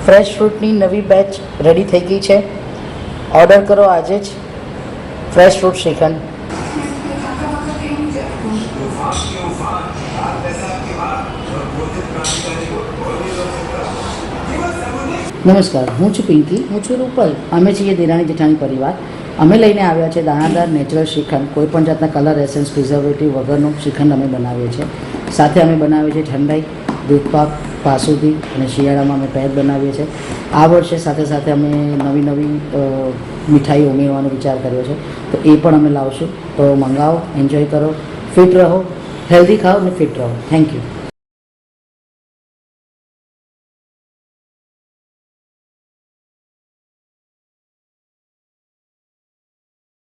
Fresh ફ્રૂટની નવી batch ready થઈ ગઈ છે. ઓર્ડર કરો આજે જ ફ્રેશ ફ્રૂટ શ્રીખંડ. નમસ્કાર, હું છું પિંકી, હું છું રૂપલ. અમે છીએ દેરાણી જેઠાણી પરિવાર. અમે લઈને આવ્યા છે દાણાદાર નેચરલ શ્રીખંડ. કોઈપણ જાતના કલર એસેન્સ પ્રિઝર્વેટિવ વગરનું શ્રીખંડ અમે બનાવીએ છીએ. સાથે અમે બનાવીએ છીએ ઠંડાઈ, દૂધપાક, બાસુંદી અને શિયાળામાં અમે પેર બનાવીએ છીએ. આ વર્ષે સાથે સાથે અમે નવી મીઠાઈ ઉમેરવાનો વિચાર કર્યો છે, તો એ પણ અમે લાવશું. તો મંગાવો, એન્જોય કરો, ફિટ રહો, હેલ્ધી ખાઓ અને ફિટ રહો. Thank you.